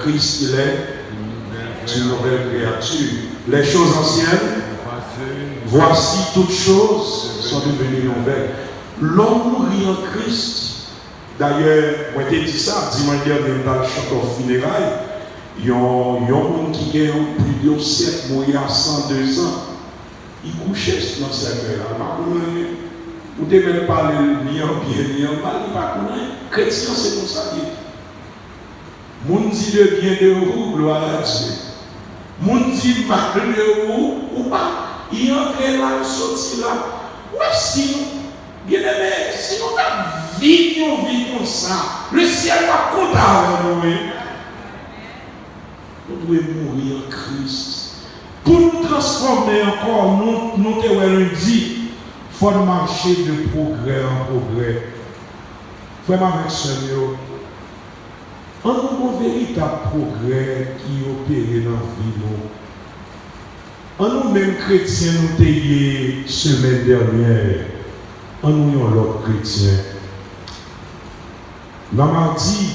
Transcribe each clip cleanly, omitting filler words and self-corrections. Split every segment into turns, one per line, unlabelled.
Christ il est une nouvelle créature. Les choses anciennes, voici toutes choses sont devenues nouvelles. L'homme mourit en Christ. D'ailleurs, moi j'ai dit ça, dimanche dernier dans le chant au funérailles, il y a un monde qui a plus de 7 mourir à 102 ans. Il couchait dans ce cercueil-là. Vous ne devez pas parler ni en bien ni en mal, il pas connaître. Chrétien, c'est comme ça. Moun dit le bien de vous, gloire à Dieu. Moun dit mal de vous, ou pas. Il entre là, il sortit là. Ouais, si nous, bien aimé, si nous avons vie comme ça, le ciel va compter avec nous. Nous devons mourir en Christ. Pour nous transformer encore, nous devons dire, il faut marcher de progrès en progrès. Frère avec Seigneur, on a un véritable progrès qui opère dans la vie. En nous-mêmes chrétiens, nous avons semaine dernière, en nous l'autre chrétien. Dans mardi,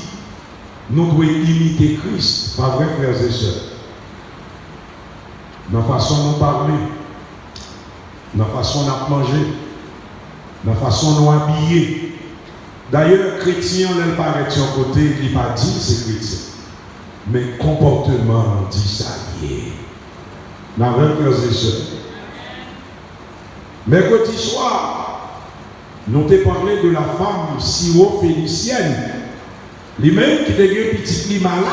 nous devons imiter Christ, pas vrai, frères et sœurs. Dans la façon de nous parler, dans la façon de manger, dans la façon de nous habiller. D'ailleurs, chrétien, on paraît de son côté, il n'a pas dit que c'est chrétien. Mais comportement dit ça y est. Dans le frères et sœurs. Mercredi soir, nous t'ai parlé de la femme syro-phénicienne. Lui-même qui était un petit malade.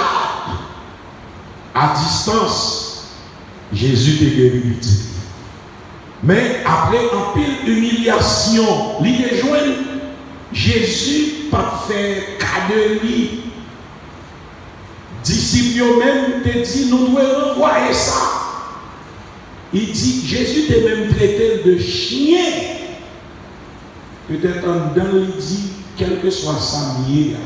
À distance, Jésus t'a guéri. Mais après un pile d'humiliation, il est joint. Jésus pas fait cas de lui. Disciples même te dit nous devons renvoyer ça. Il dit Jésus t'a même traité de chien. Peut-être en dedans il dit quel que soit sa mienne.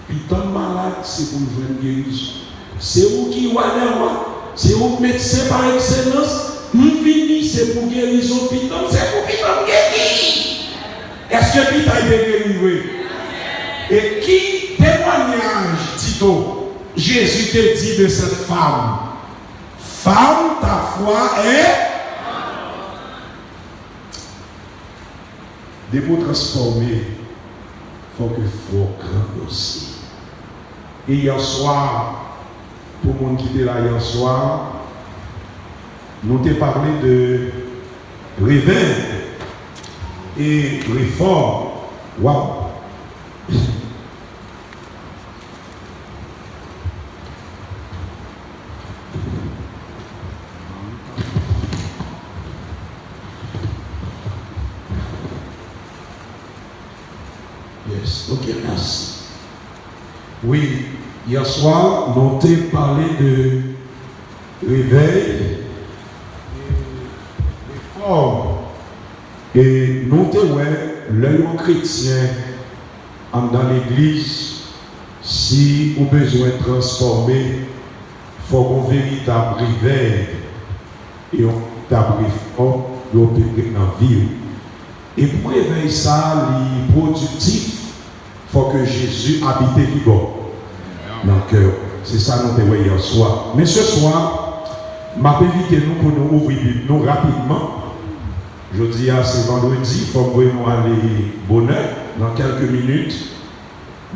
Puis tant malade c'est pour jouer une guérison. C'est où qui va là. C'est où médecin par excellence. Nous venons c'est pour guérison. Puis tant c'est pour guérir. Est-ce que Peter a été guéri? Et qui témoignage, Tito, Jésus te dit de cette femme? Femme, ta foi est des mots transformés. Il faut que faut grand aussi. Et hier soir, pour mon qui était là hier soir, nous t'ai parlé de réveil et réforme. Waouh! Yes, ok, merci. Oui, hier soir, nous t'ai parlé de réveil et réforme. Et nous devons, l'œil chrétien, dans l'église, si vous avez besoin de transformer, il faut un véritable réveil et un véritable réforme de l'opérer dans la vie. Et pour réveiller ça, les productifs, il faut que Jésus habite vivant dans le cœur. C'est ça nous devons hier soir. Mais ce soir, je vais inviter nous pour nous ouvrir nous rapidement. Je dis c'est vendredi, il faut nous aller bonheur dans quelques minutes.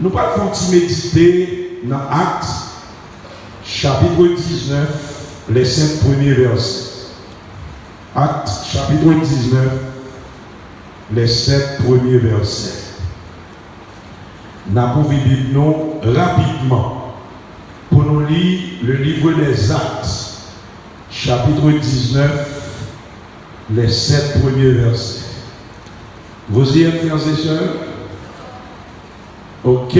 Nous allons méditer dans Actes, chapitre 19, les 5 premiers versets. Actes, chapitre 19, les 7 premiers versets. Nous allons nous rapidement pour nous lire le livre des Actes, chapitre 19, les 7 premiers versets. Vous y êtes, frères et sœurs? Ok.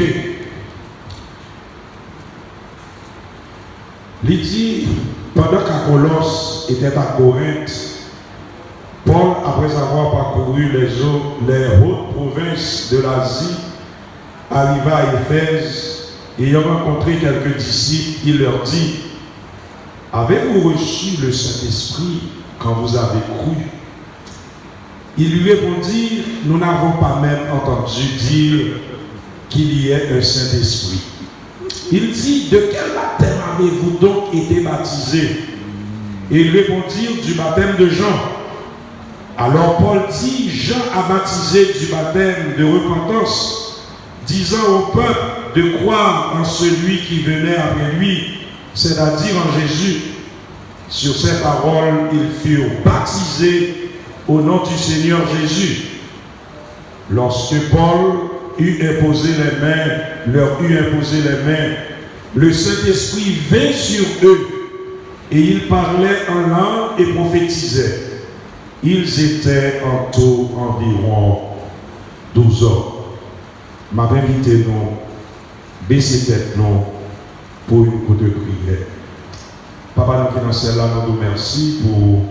Il dit, pendant qu'Apollos était à Corinthe, Paul, après avoir parcouru les hautes provinces de l'Asie, arriva à Éphèse et ayant rencontré quelques disciples, il leur dit, avez-vous reçu le Saint-Esprit quand vous avez cru? Ils lui répondirent, nous n'avons pas même entendu dire qu'il y ait un Saint-Esprit. Il dit, de quel baptême avez-vous donc été baptisés? Et ils répondirent, du baptême de Jean. Alors Paul dit, Jean a baptisé du baptême de repentance, disant au peuple de croire en celui qui venait après lui, c'est-à-dire en Jésus. Sur ces paroles, ils furent baptisés au nom du Seigneur Jésus. Lorsque Paul leur eut imposé les mains, le Saint-Esprit vint sur eux et ils parlaient en langue et prophétisaient. Ils étaient en tout environ 12 hommes. Ma invité nous, baissez tête nous pour une courte prière. Papa, nous qui dans celle-là, nous vous remercions pour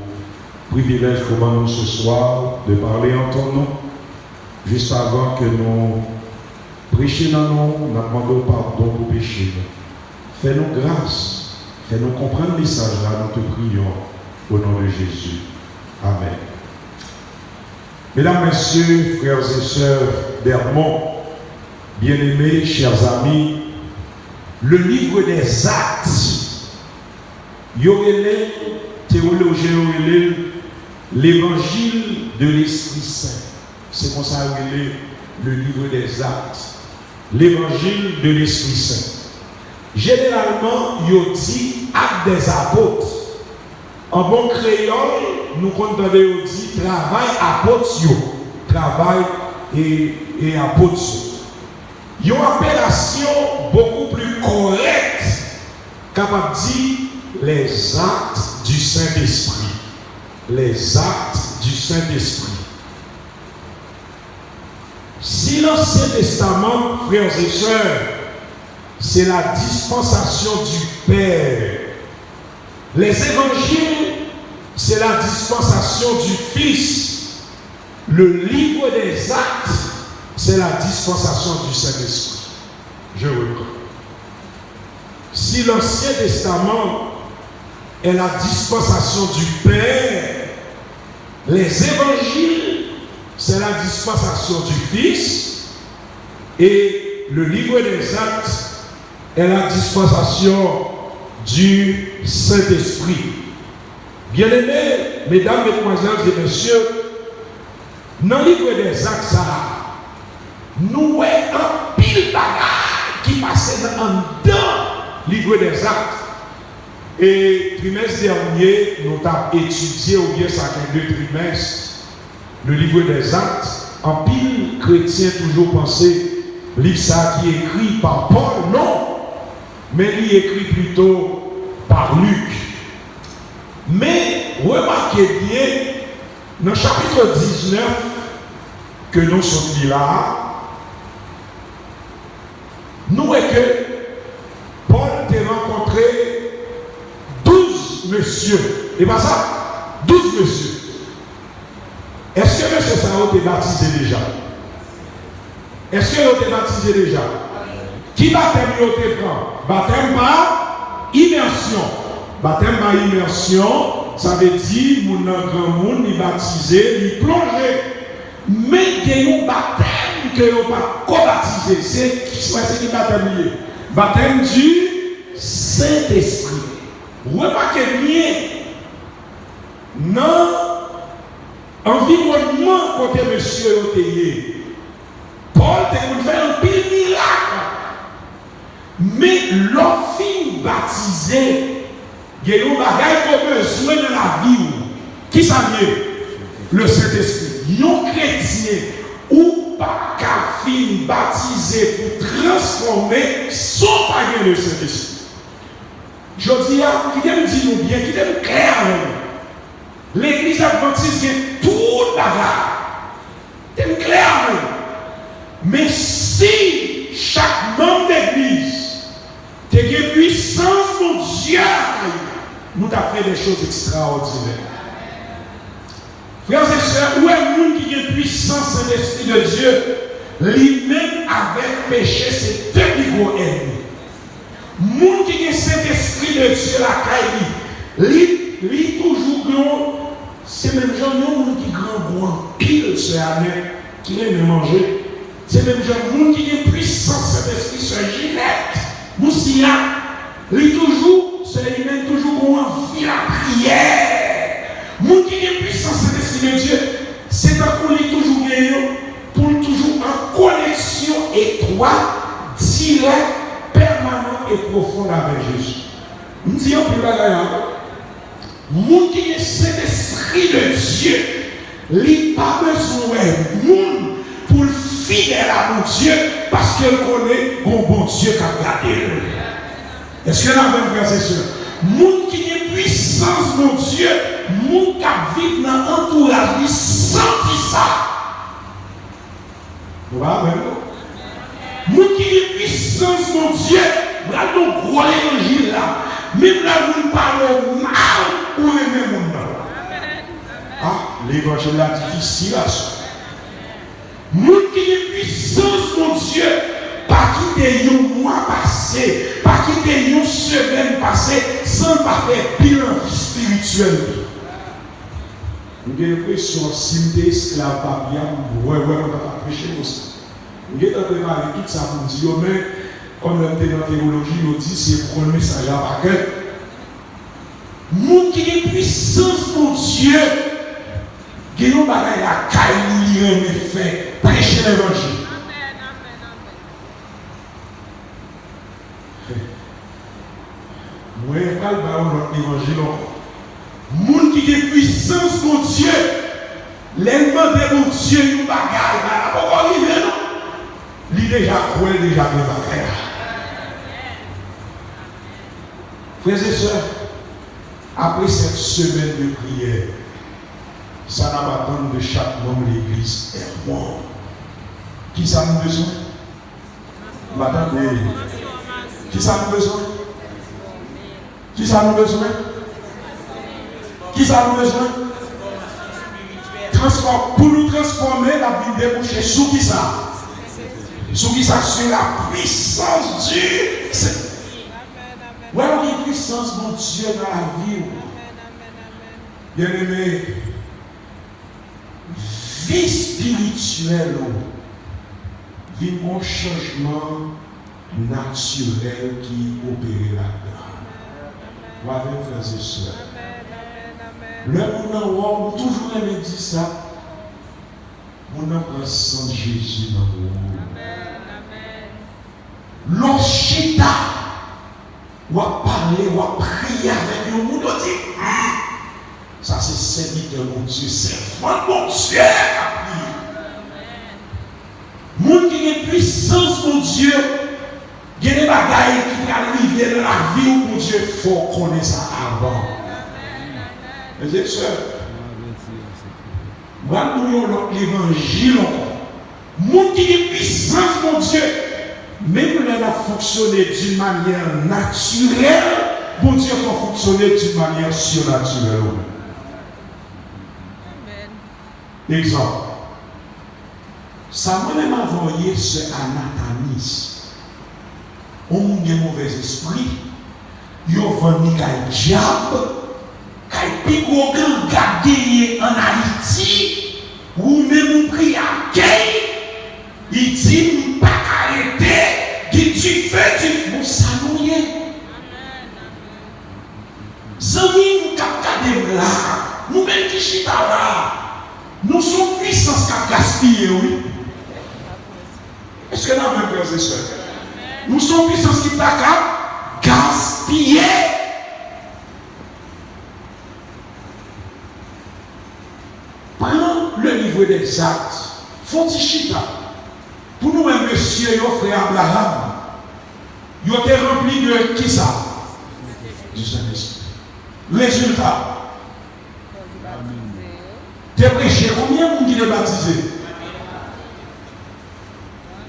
le privilège qu'on a nous ce soir de parler en ton nom. Juste avant que nous prêchions dans nous, nous demandons pardon pour pécher. Fais-nous grâce, fais-nous comprendre le message là, nous te prions au nom de Jésus. Amen. Mesdames, Messieurs, frères et sœurs d'Hermont, bien-aimés, chers amis, le livre des Actes, Yorele, théologien Yorele, l'évangile de l'Esprit Saint. C'est comme ça le livre des Actes, l'évangile de l'Esprit Saint. Généralement, il dit acte des apôtres. En bon créole, nous entendons dit travail apôtres, travail et apôtres. Il y a une appellation beaucoup plus correcte, capable de dire les actes du Saint-Esprit. Les actes du Saint-Esprit. Si l'Ancien Testament, frères et sœurs, c'est la dispensation du Père, les évangiles, c'est la dispensation du Fils, le livre des Actes, c'est la dispensation du Saint-Esprit. Je reprends. Si l'Ancien Testament est la dispensation du Père, les évangiles, c'est la dispensation du Fils, et le livre des Actes est la dispensation du Saint-Esprit. Bien-aimés, mesdames, mesdemoiselles et messieurs, dans le livre des Actes, nous avons un pile bagarre qui passait dans le livre des Actes. Et trimestre dernier, nous avons étudié, ou bien ça fait 2 trimestres, le livre des Actes. En pile chrétien toujours pensé, livre ça qui est écrit par Paul, non, mais il est écrit plutôt par Luc. Mais remarquez bien, dans le chapitre 19, que nous sommes là, nous voyons que Paul a rencontré 12 messieurs. Et pas ça, 12 messieurs. Est-ce que monsieur Sao est baptisé déjà? Est-ce que vous êtes baptisé déjà? Qui baptême vous êtes prend? Baptême par immersion. Baptême par immersion, ça veut dire que mon grand monde est baptisé, il est plongé. Mais il y a un baptême que vous pas co-baptisé. C'est qui baptême lié? Baptême du Saint-Esprit. Remarquez bien, dans l'environnement côté monsieur Oteyé, Paul te fait un pile miracle. Mais l'enfant baptisé, il y a un bagage qu'on a besoin dans la vie. Qui ça vient? Le Saint-Esprit. Un chrétien ou pas qu'à fin baptisé pour transformer sans pas le Saint-Esprit. Je dis, qui t'aime dire bien, qui t'aime clair. L'église adventiste est tout bagarre. T'aime clair. Mais si chaque membre d'église a une puissance mon Dieu, nous avons fait des choses extraordinaires. Frères et sœurs, où est le monde qui a une puissance de l'Esprit de Dieu, lui-même avec péché, c'est deux plus gros ennemis. Le monde qui a cet esprit de Dieu, la caille, lui toujours grand, c'est même genre le monde qui grand grand pile ce année, qui aime manger. C'est même genre le monde qui a une puissance de l'Esprit, ce Ginette. Moussia, il toujours, c'est lui-même toujours envie la prière. Moun qui a puissance de l'Esprit de Dieu, c'est un qu'on est toujours gagnant pour toujours en connexion étroite, directe, permanente et profonde avec Jésus. Nous disons plus bagaille. Moun qui est cet esprit de Dieu, il n'a pas besoin de moun pour le fidèle à mon Dieu parce qu'il connaît mon bon Dieu qui a gardé. Est-ce que la même frère et sœurs? Moun qui est puissance mon Dieu, moun qui vit dans l'entourage, il sentit ça. Vous voyez? Moun qui est puissance mon Dieu, regardez le gros évangile là. Même là, vous parlez mal ou aimer mon nom. Ah, l'évangile là difficile à ça. Moun qui est puissance mon Dieu, pas quitter un mois passé, pas quitter une semaine passée, sans pas faire bilan spirituel. Vous avez l'impression, si vous êtes esclave, pas bien, on va pas prêcher pour ça. Vous avez préparé tout ça pour dire, mais comme on est dans la théologie, on dit c'est pour le message à paquet. Moun qui est puissance mon Dieu, qui nous bagaille la caille, lire mes faits, prêcher l'évangile. Moi, je ne parle pas de l'évangile. Moun qui est puissance mon Dieu, l'ennemi de mon Dieu, nous bagaille, là, pourquoi arriver non? Il est déjà cruel, déjà de bagaille. Frères et sœurs, après cette semaine de prière, ça n'a pas besoin de chaque membre de l'église est moi. Qui ça nous besoin? Madame, qui ça nous besoin? Qui ça nous besoin? Qui ça nous besoin? Pour nous transformer, la vie débouchée sous qui ça? Sous qui ça? Sur la puissance du Seigneur. Ouais, il y a une puissance, mon Dieu, dans la vie. Bien-aimé, vie spirituelle, vie mon changement naturel qui opère là-dedans. Voilà, frères et sœurs. Le monde a toujours aimé dire ça. On a pris sang Jésus dans le monde. L'ochita. Ou à parler, ou à prier avec le monde, on dit, ça c'est serviteur mon Dieu, c'est vraiment mon Dieu qui a prié. Monde qui a puissance mon Dieu, il y a des bagailles qui arrivent dans la vie où mon Dieu faut connaître ça avant. Mes sœurs, moi nous l'évangile, monde qui a puissance mon Dieu. Même quand elle a fonctionné d'une manière naturelle, bon Dieu va fonctionner d'une manière surnaturelle. Exemple. Ça m'a même envoyé ce Anathanis. On a un mauvais esprit. Il y a un diable. Qui est plus gagné en Haïti. Ou même pris à Kay. Il dit, pas arrêter. Qui tu fais, tu bon ça nous y est. Zami nous captons là. Nous même qui chita là. Nous sommes puissance qui gaspillé, oui. Est-ce que nous avons frères et sœurs? Nous sommes puissance qui gaspillé. Prends le livre des actes. Font-ils chita. Pour nous, un monsieur, frère Abraham, il était rempli de qui ça? Du Saint-Esprit. Résultat. Tu es prêché, combien de monde qui est baptisé?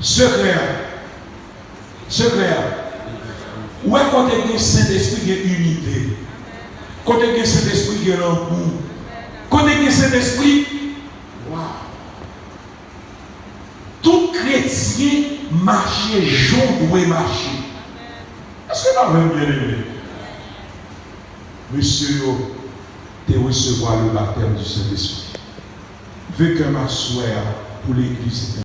Secret. Où est quand il y a le Saint-Esprit qui est unité? Quand il y a le Saint-Esprit qui est l'amour? Quand il y a le Saint-Esprit, waouh! Tout chrétien marcher, j'en dois marcher. Est-ce que nous avons bien aimé? Monsieur, tu recevoir le baptême du Saint-Esprit. Je veux que ma soeur pour l'église.